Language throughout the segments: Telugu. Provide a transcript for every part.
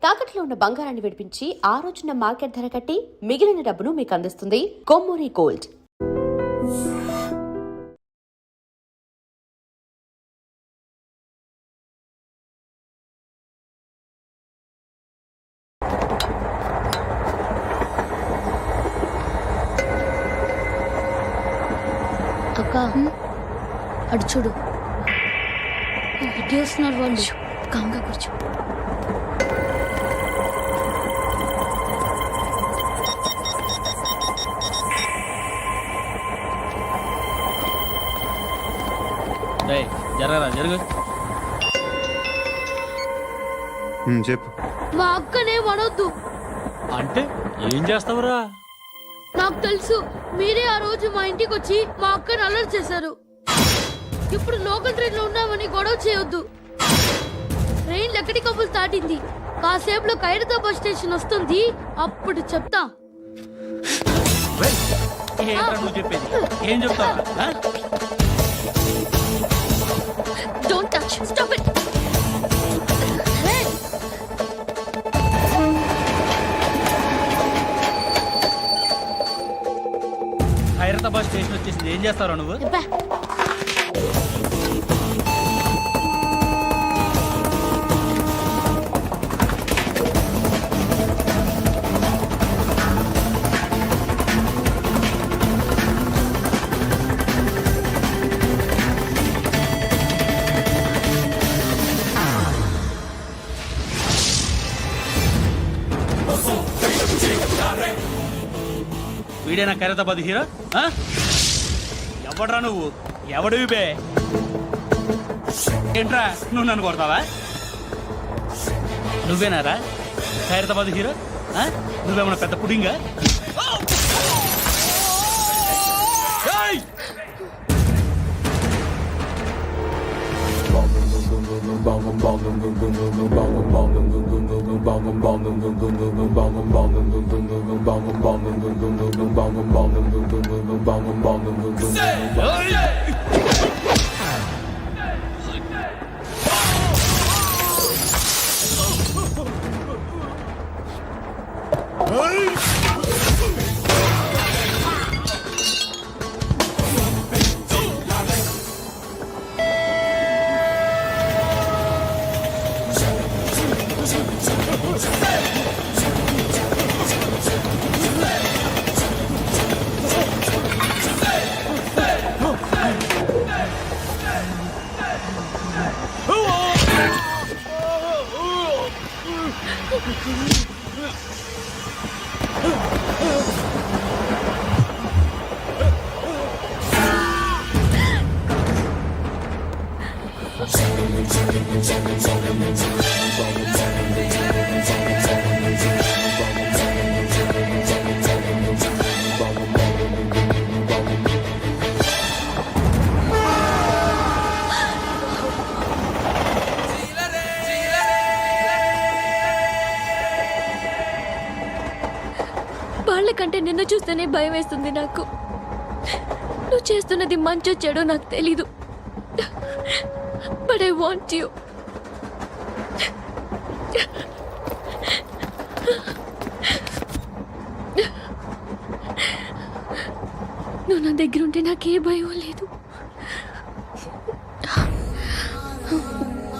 తాకట్లో ఉన్న బంగారాన్ని విడిపించి ఆ రోజున మార్కెట్ ధర కట్టి మిగిలిన డబ్బును మీకు అందిస్తుంది కొమ్మూరి గోల్డ్. అక్క అటు చూడు, ఇటు వస్తున్నారు వాళ్ళు. కాంగా కూర్చో. జరగరా జరుగు. చెప్పు. మా అక్కనే వడొద్దు. అంటే ఏం చేస్తావురా? నాకు తెలుసు, మీరే ఆ రోజు మా ఇంటికి వచ్చి మా అక్కని అల్లరి చేశారు. ఇప్పుడు లోకల్ ట్రైన్ లో ఉన్నామని గొడవ చేయొద్దు. ట్రైన్ ఎక్కడి కబులు దాటింది. కాసేపులో ఖైరతాబాద్ స్టేషన్ వస్తుంది, అప్పుడు చెప్తా. నువ్వు చెప్పేది ఏం చెప్తావా? Don't touch. Stop it. Khairatabad station వచ్చేసింది, ఏం చేస్తారా నువ్వు? వీడేనా ఖైరతాబాద్ హీరో? ఎవడ్రా నువ్వు? ఎవడివి బే? ఏంట్రా నువ్వు నన్ను కొడతావా? నువ్వేనారా ఖైరతాబాద్ హీరో? నువ్వేమన్నా పెద్ద పుడింగా? వాళ్ళకంటే నిన్ను చూస్తేనే భయం వేస్తుంది నాకు. నువ్వు చేస్తున్నది మంచో చెడో నాకు తెలీదు, బట్ ఐ వాంట్ యు. నువ్వు నా దగ్గర ఉంటే నాకే భయం లేదు.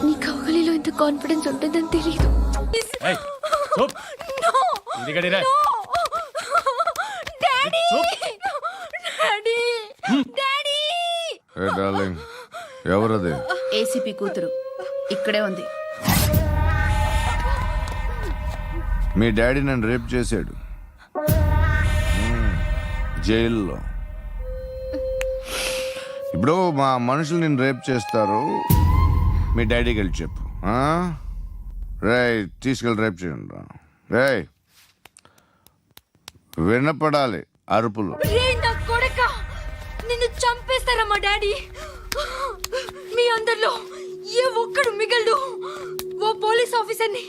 నీ కౌగలిలో ఇంత కాన్ఫిడెన్స్ ఉంటుందని తెలీదు. ఎవరది? ఏసీపీ కూతురు ఇక్కడే ఉంది. మీ డాడీ నన్ను రేప్ చేశాడు జైల్లో. ఇప్పుడు మా మనుషులు నిన్ను రేప్ చేస్తారు, మీ డాడీకి వెళ్ళి చెప్పు. రేయ్ తీసుకెళ్ళి రేప్ చేయండి. రేయ్ వినపడాలి అరుపులు. నిన్ను చంపేస్తారా మా డాడీ? మీ అందరిలో ఏ ఒక్కడు మిగలడు. ఓ పోలీస్ ఆఫీసర్ని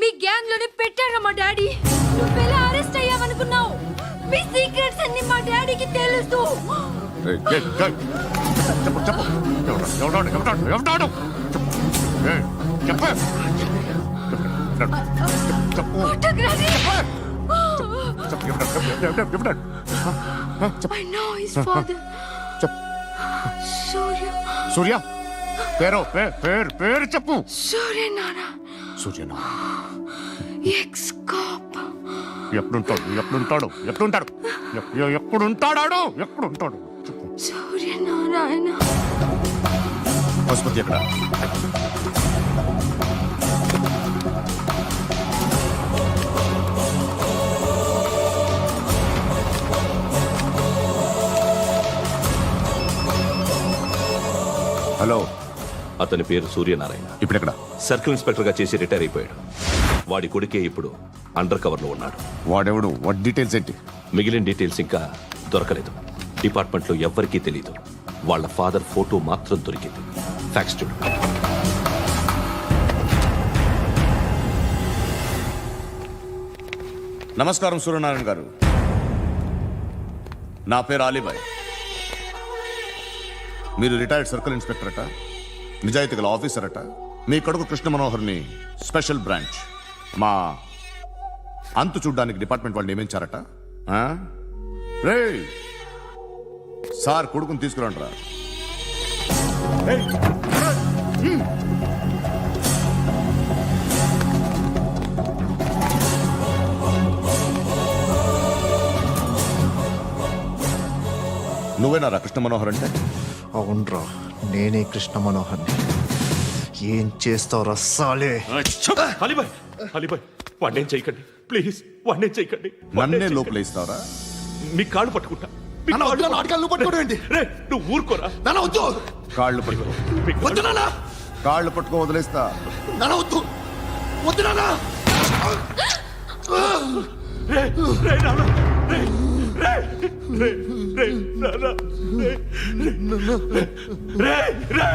మీ గ్యాంగ్ లోనే పెట్టారా మా డాడీ? నువ్వెలా అరెస్ట్ అయ్యావనుకున్నావు? మీ సీక్రెట్స్ అన్ని మా డాడీకి తెలుసు. చెప్పు I know his father. Surya. సూర్య పేరు చెప్పు. Surya Nana. సూర్యనా Ex-cop. ఎప్పుడుంటాడు చెప్పు. Surya Narayana. పశుపతి ఎక్కడ? హలో, అతని పేరు సూర్యనారాయణ. ఇప్పుడెక్కడ? సర్కిల్ ఇన్స్పెక్టర్ గా చేసి రిటైర్ అయిపోయాడు. వాడి కొడుకే ఇప్పుడు అండర్ కవర్ లో ఉన్నాడు. వాడెవడు? వాట్ డీటెయిల్స్ ఏంటి? మిగిలిన డీటెయిల్స్ ఇంకా దొరకలేదు. డిపార్ట్మెంట్ లో ఎవ్వరికీ తెలియదు. వాళ్ళ ఫాదర్ ఫోటో మాత్రం దొరికింది. ఫ్యాక్స్ చూడు. నమస్కారం సూర్యనారాయణ గారు. నా పేరు అలీబాయ్. మీరు రిటైర్డ్ సర్కిల్ ఇన్స్పెక్టర్ అట, నిజాయితీ గల ఆఫీసర్ అట. మీ కొడుకు కృష్ణ మనోహర్ని స్పెషల్ బ్రాంచ్ మా అంతు చూడ్డానికి డిపార్ట్మెంట్ వాళ్ళు నియమించారట. రే సార్, కొడుకుని తీసుకురండిరా. నువ్వేనారా కృష్ణ మనోహర్ అంటే? అవునరా, నేనే కృష్ణ మనోహర్ని. ఏం చేస్తావు రస్సాలే? అలీబాయ్, అలీబాయ్, వాడినేం చేయకండి ప్లీజ్, వాడినేం చేయకండి. నన్నే లోపల ఇస్తావరా? మీ కాళ్ళు పట్టుకుంటా. రే, నువ్వు ఊరుకోరా. కాళ్ళు పట్టుకో. కాళ్ళు పట్టుకో, వదిలేస్తా. రే, రే, నాన్న, రే, రే, రే, రే, నాన్న, రే, రే, రే, రే,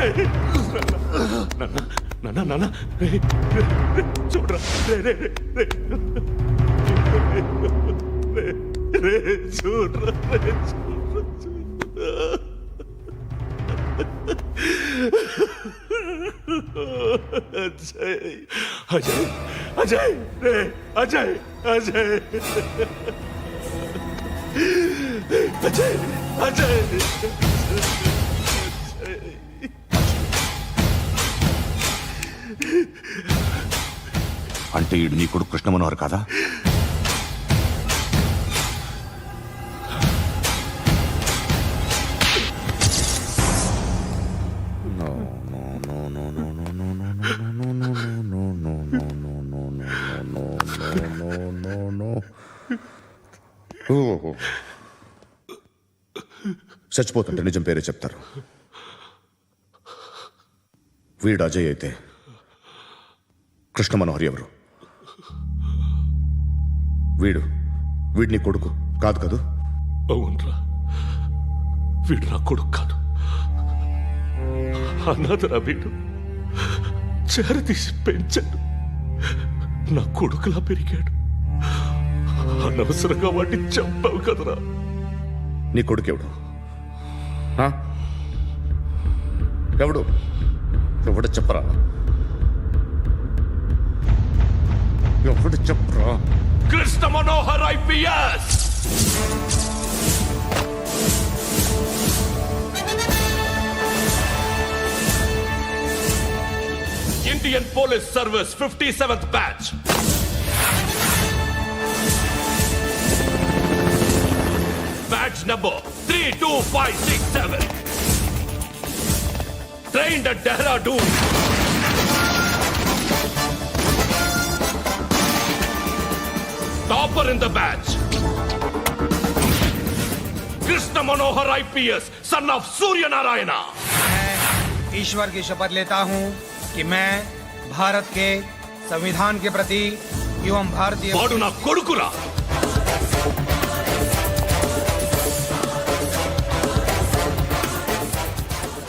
నాన్న, నాన్న, రే, రే, రే, చూడరా, రే, రే, రే, రే, రే, రే, చూడరా, రే, చూడరా, చూడరా. అజయ్, అజయ్, అజయ్, రే, అజయ్, అజయ్, అజయ్, అజయ్. అంటే ఈడు నీ కొడుకు కృష్ణ మనోహర్ కాదా? చచ్చిపోతుంటే నిజం పేరే చెప్తారు. వీడు అజయ్ అయితే కృష్ణ మనోహర్ ఎవరు? వీడిని కొడుకు కాదు కదూ? అవునరా, వీడు నా కొడుకు కాదు, అనాథరా. వీడు చేరతీసి పెంచాడు, నా కొడుకులా పెరిగాడు. అనవసరంగా వాడిని చంపావు కదరా. నీ కొడుకు ఎవడు? ఎవడు చెప్పరా? ఎవడు చెప్పరా? Krishna Manohar IPS. Indian police service 57th batch. Badge number 32567. Trained at Dehradun. Topper in the batch. Krishna Manohar IPS, son of Surya Narayana. मैं ईश्वर की शपथ लेता हूं कि मैं भारत के संविधान के प्रति एवं भारतीय వాడు నా కొడుకురా.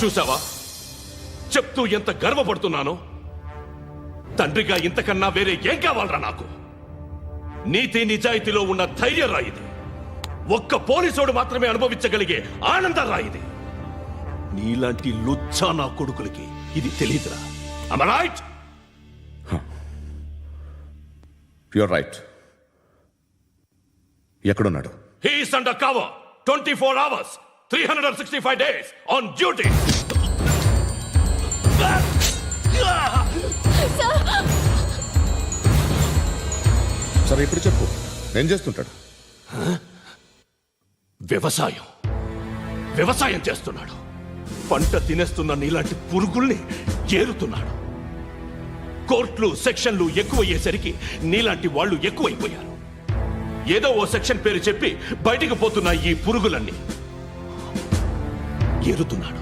చూసావా, చెప్తూ ఎంత గర్వపడుతున్నానో. తండ్రిగా ఇంతకన్నా వేరే ఏం కావాలరా నాకు? నీతి నిజాయితీలో ఉన్న ధైర్యం రా ఇది. ఒక్క పోలీసోడు మాత్రమే అనుభవించగలిగే ఆనందం రా ఇది. నీలాంటి లుచ్చా నా కొడుకులకి ఇది తెలీదురా. Am I right? You're right. ఎక్కడున్నాడు? He is under cover 24 hours, 365 days on duty. సరే ఇప్పుడు చెప్పు, ఏం చేస్తుంటాడు? వ్యవసాయం చేస్తున్నాడు. పంట తినేస్తున్న నీలాంటి పురుగుల్ని ఏరుతున్నాడు. కోర్టులు సెక్షన్లు ఎక్కువయ్యేసరికి నీలాంటి వాళ్ళు ఎక్కువైపోయారు. ఏదో ఓ సెక్షన్ పేరు చెప్పి బయటికి పోతున్న ఈ పురుగులన్నీ ఏరుతున్నాడు.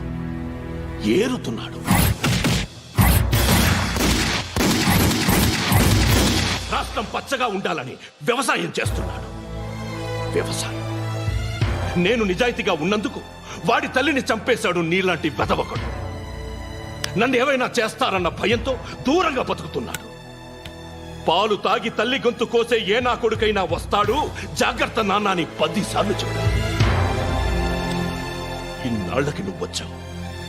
రాష్ట్రం పచ్చగా ఉండాలని వ్యవసాయం చేస్తున్నాడు. నేను నిజాయితీగా ఉన్నందుకు వాడి తల్లిని చంపేశాడు నీలాంటి వెధవకుడు. నన్ను ఏమైనా చేస్తారన్న భయంతో దూరంగా బతుకుతున్నాడు. పాలు తాగి తల్లి గొంతు కోసే ఏ నా కొడుకైనా వస్తాడు, జాగ్రత్త నాన్న అని 10 సార్లు చెప్పాడు. ఇన్నాళ్లకి నువ్వు వచ్చావు.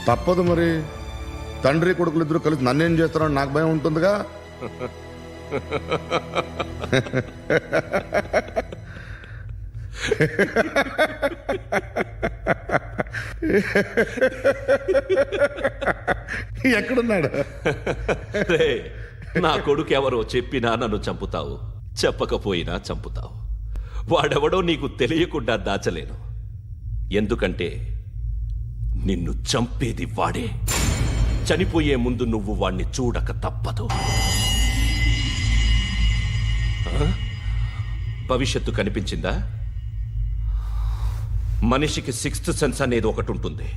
తప్పదు మరి, తండ్రి కొడుకులు ఇద్దరు కలిసి నన్నేం చేస్తారని నాకు భయం ఉంటుందిగా. ఎక్కడున్నాడు? నా కొడుకు ఎవరో చెప్పినా నన్ను చంపుతావు, చెప్పకపోయినా చంపుతావు. వాడెవడో నీకు తెలియకుండా దాచలేను. ఎందుకంటే నిన్ను చంపేది వాడే. చనిపోయే ముందు నువ్వు వాణ్ణి చూడక తప్పదు. భవిష్యత్తు కనిపించిందా? మనిషికి 6th సెన్స్ అనేది ఒకటి ఉంటుంది.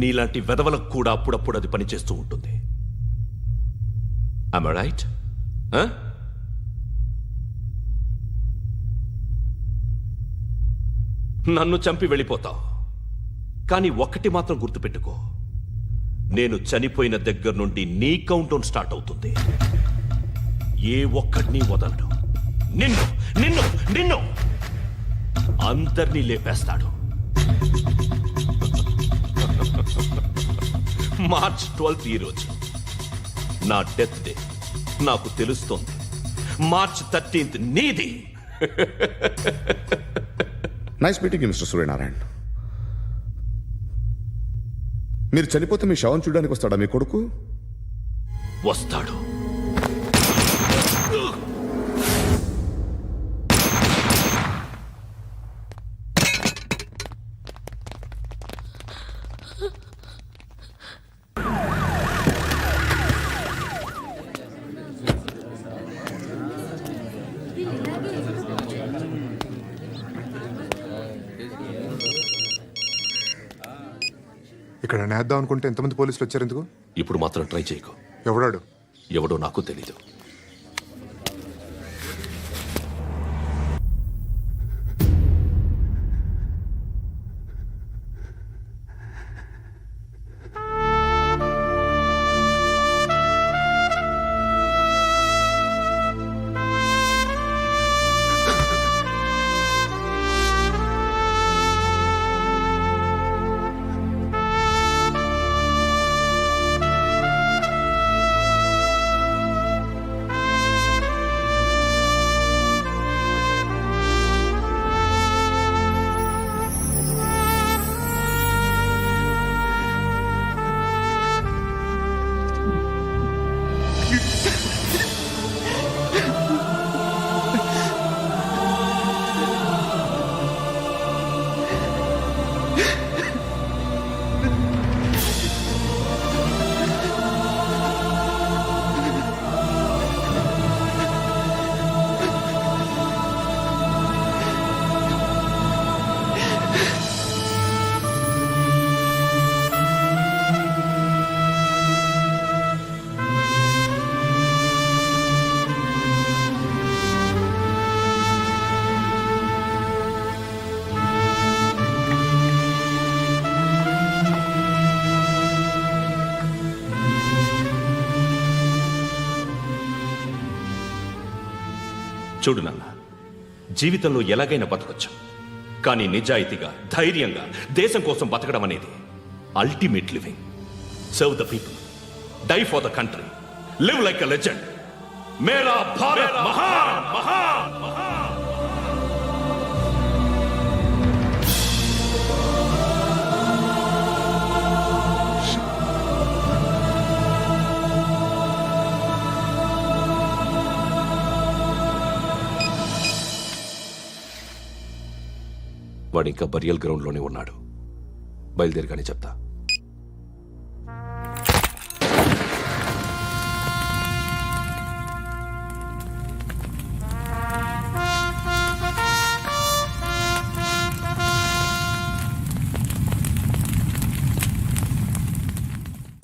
నీలాంటి వెధవలకు కూడా అప్పుడప్పుడు అది పనిచేస్తూ ఉంటుంది. Am I right? నన్ను చంపి వెళ్ళిపోతావు. కానీ ఒక్కటి మాత్రం గుర్తుపెట్టుకో, నేను చనిపోయిన దగ్గర నుండి నీ కౌంట్ డౌన్ స్టార్ట్ అవుతుంది. ఏ ఒక్కడిని వదలడు. నిన్ను అందరినీ లేపేస్తాడు. మార్చ్ 12th ఈ రోజు నా డెత్ డే. నాకు తెలుస్తోంది. మార్చ్ 13th నీది. Nice meeting mister Suryanarayana. మీరు చనిపోతే మీ శవం చూడడానికి వస్తాడా మీ కొడుకు? వస్తాడు. ఇక్కడ నేద్దాం అనుకుంటే ఎంతమంది పోలీసులు వచ్చారు ఎందుకు? ఇప్పుడు మాత్రం ట్రై చేయకు. ఎవడాడు? ఎవడో నాకు తెలీదు. చూడు నాన్న, జీవితంలో ఎలాగైనా బతకొచ్చు. కానీ నిజాయితీగా, ధైర్యంగా దేశం కోసం బతకడం అనేది ultimate living. Serve the people, die for the country, live like a legend. మేరా భారత్ మహాన్. వాడు ఇంకా బరియల్ గ్రౌండ్లోనే ఉన్నాడు. బయలుదేరగానే చెప్తా.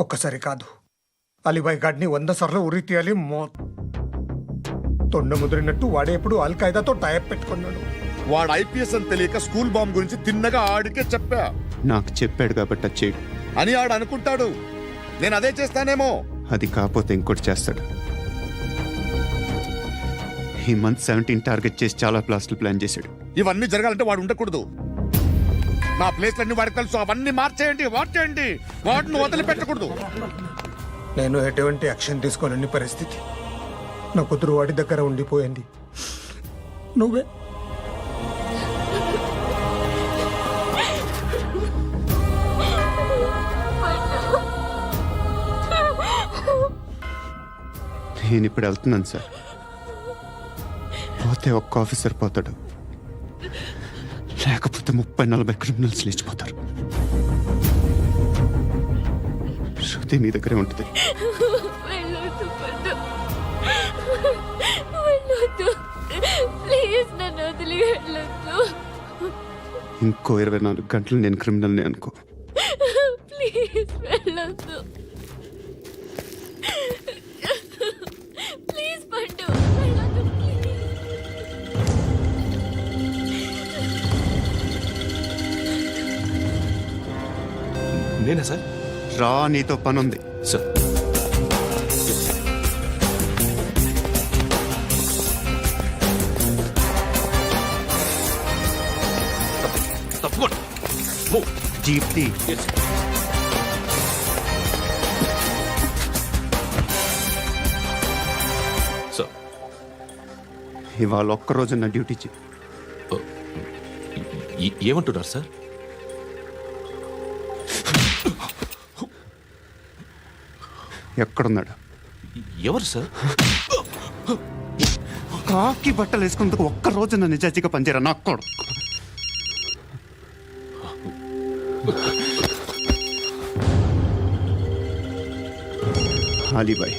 ఒక్కసారి కాదు, అలీబాయ్ గాడిని 100 సార్లు ఉరి తీయాలి. తొండ ముదిరినట్టు వాడే ఎప్పుడు అల్ ఖైదాతో టైప్ పెట్టుకున్నాడు. వాడు ఐపీఎస్ అని తెలియక స్కూల్ బాంబ్ గురించి తిన్నగా ఆడికే చెప్పా నాకు చెప్పాడు కాబట్టి అది చేయడు. అని ఆడు అనుకుంటాడు. నేను అదే చేస్తానేమో. అది కాకపోతే ఇంకోటి చేస్తాడు. ఈ మంత్ 17 టార్గెట్ చేసి చాలా ప్లాస్టులు ప్లాన్ చేశాడు. ఇవన్నీ జరగాలంటే వాడు ఉండకూడదు. నా ప్లేస్లన్నీ వాడికి తెలుసు. అవన్నీ మార్చేయండి, మార్చేయండి. వాటిని వదిలిపెట్టకూడదు. నేను ఎటువంటి యాక్షన్ తీసుకోలేని పరిస్థితి. నా కూతురు వాడి దగ్గర ఉండిపోయింది. నువ్వే నేను ఇప్పుడు వెళ్తున్నాను సార్. పోతే ఒక్క ఆఫీసర్ పోతాడు, లేకపోతే 30-40 క్రిమినల్స్ లేచిపోతారు. శృతి మీ దగ్గరే ఉంటుంది. వెళ్ళొద్దు పండు, వెళ్ళొద్దు ప్లీజ్, నన్ను వదిలి వెళ్ళొద్దు ఇంకో 24 గంటలు నేను క్రిమినల్ని అనుకో. ప్లీజ్ వెళ్ళొద్దు, ప్లీజ్ పండు వెళ్ళొద్దు ప్లీజ్. నేనా సార్? రా, నీతో పని ఉంది. సార్ తప్పకుండా. జీప్తి సార్ ఇవాళ ఒక్కరోజు నా డ్యూటీ చేయి. ఏమంటున్నారు సార్? ఎక్కడున్నాడు? ఎవరు సార్? కాకి బట్టలు వేసుకున్నందుకు ఒక్కరోజు నా నిజాజీగా పనిచేయరా నాకు కొడుకు. అలీబాయ్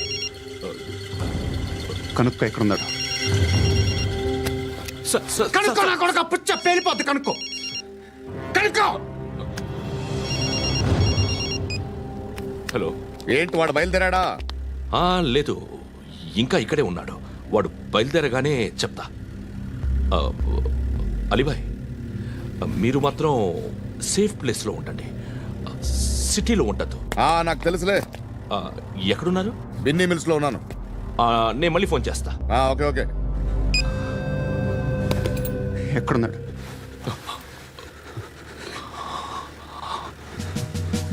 కనుక్కో ఎక్కడున్నాడు. కనుక్కో నా కొడుకు. పుచ్చ పేలిపోద్ది. కనుక్కో కనుక్కో. హలో, ఏంటి వాడు బయలుదేరాడా? లేదు, ఇంకా ఇక్కడే ఉన్నాడు. వాడు బయలుదేరగానే చెప్తా. అలీబాయ్, మీరు మాత్రం సేఫ్ ప్లేస్లో ఉండండి, సిటీలో ఉండద్దు. నాకు తెలుసులే. ఎక్కడున్నారు? బిన్నీ మిల్స్ లో ఉన్నాను. నేను మళ్ళీ ఫోన్ చేస్తా. Okay okay. ఎక్కడున్నాడు?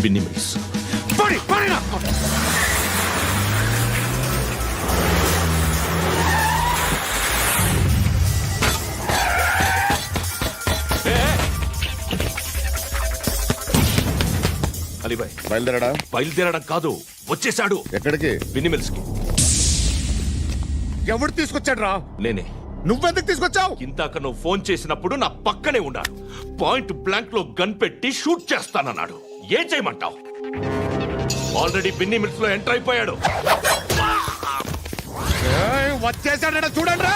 బిన్నీ మిల్స్. అలీబాయ్ బయలుదేరాడా? బయలుదేరడం కాదు, వచ్చేశాడు. ఎక్కడికి? బిన్నీ మిల్స్ కి. ఎవడు తీసుకొచ్చాడు రా? నేనే. నువ్వెందుకు తీసుకొచ్చావు? ఇందాక నువ్వు ఫోన్ చేసినప్పుడు నా పక్కనే ఉన్నాడు. పాయింట్ బ్లాంక్ లో గన్ పెట్టి షూట్ చేస్తానన్నాడు. ఏం చేయమంటావు? ఆల్రెడీ బిన్నీ మిల్స్ లో ఎంటర్ అయిపోయాడు. వచ్చేసాడ చూడండి.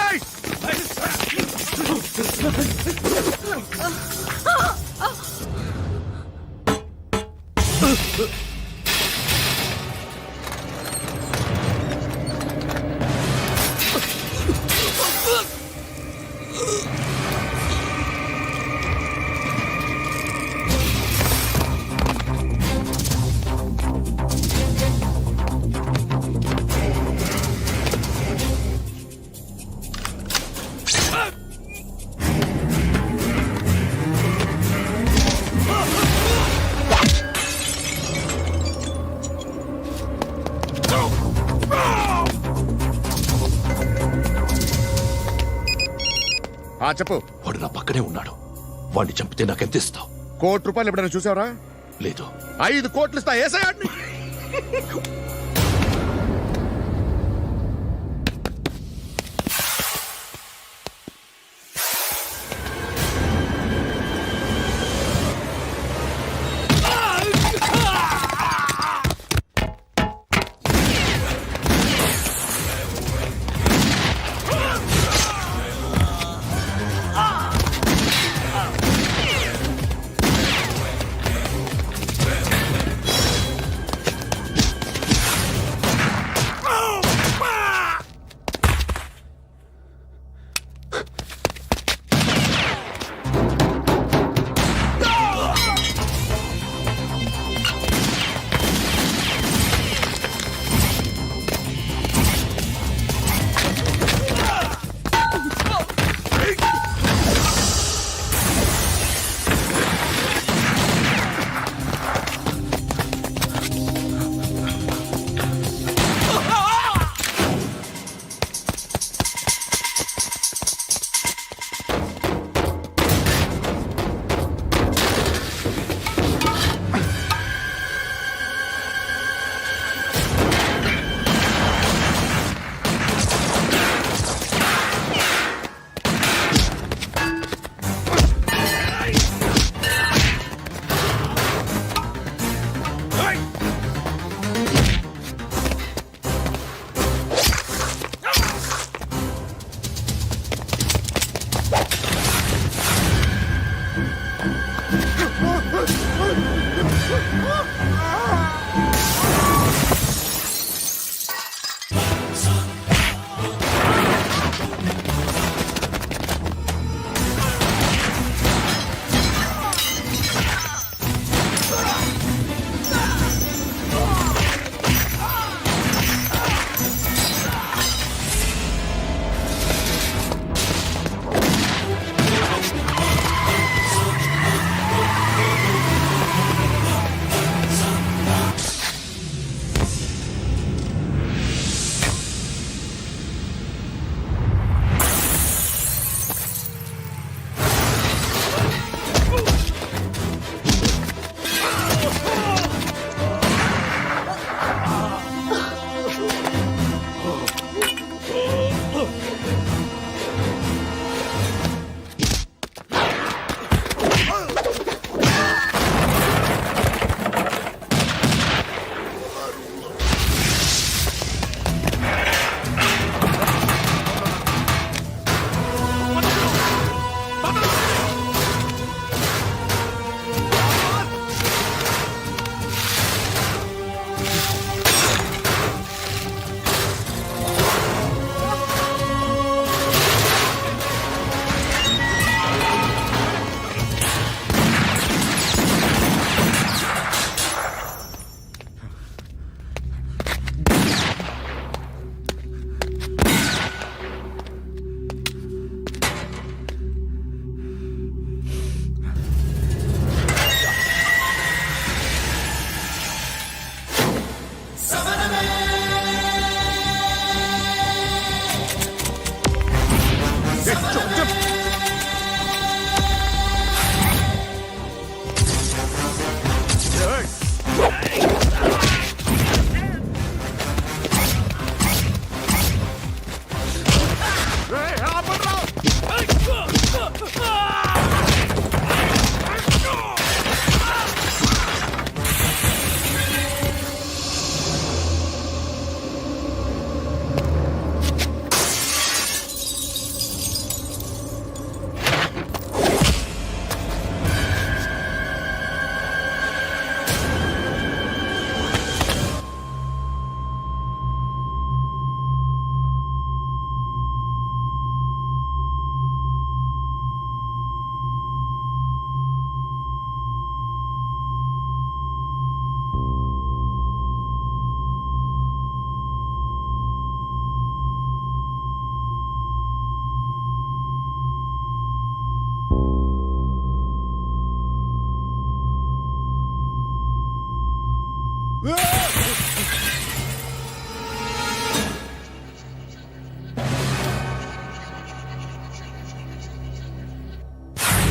చెప్పు. వాడు నా పక్కనే ఉన్నాడు. వాడిని చంపితే నాకెంత ఇస్తావు? ₹1 కోటి ఎప్పుడైనా చూసావరా? లేదు. 5 కోట్లు ఇస్తా. ఏసయాడిని.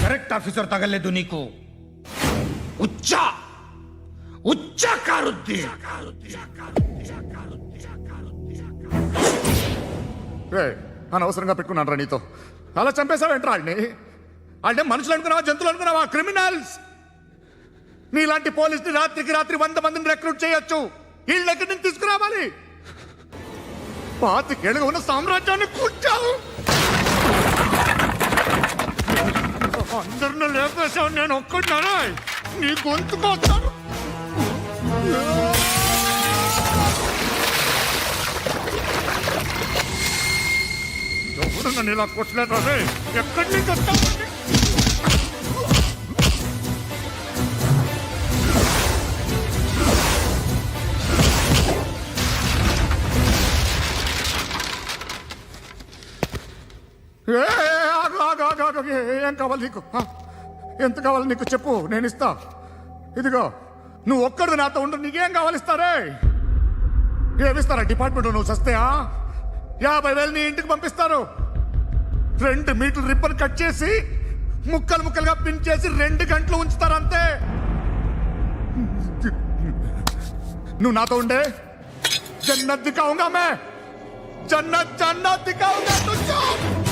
కరెక్ట్ ఆఫీసర్ తగలేదు నీకు ఉచ్చా ఉచ్చా కారుద్ది అనవసరంగా పెట్టుకున్నాను రా నీతో. అలా చంపేశావేంట్రా ఆడిని? అంటే మనుషులు అనుకున్నావా, జంతువులు అనుకున్నావా? క్రిమినల్స్. నీలాంటి పోలీసుని రాత్రికి రాత్రి 100 మందిని రిక్రూట్ చేయొచ్చు. వీళ్ళ దగ్గర నుంచి తీసుకురావాలి. 25 ఏళ్ళుగా ఉన్న సామ్రాజ్యాన్ని కూర్చావు. అందరిని లేపేశావు, నేను ఒక్కడినారా నీ గొంతుకొస్తాను. ఎవరు నన్ను ఇలా కొట్టలేదా? ఎక్కడి నుంచి వస్తావు? ఏం కావాలి నీకు? ఎంత కావాలి నీకు చెప్పు, నేను ఇస్తా. ఇదిగో నువ్వు ఒక్కడు నాతో ఉండు, నీకేం కావాలి ఇస్తారే? ఏమిస్తారా డిపార్ట్మెంట్? నువ్వు చస్తేయా 50,000 నీ ఇంటికి పంపిస్తారు. 2 మీటర్లు రిబ్బన్ కట్ చేసి ముక్కలు ముక్కలుగా పిన్ చేసి 2 గంటలు ఉంచుతారు అంతే. నువ్వు నాతో ఉండే జన్నత్ దిఖాऊंगा मैं, జన్నత్ జన్నత్ దిఖాऊंगा तुझको.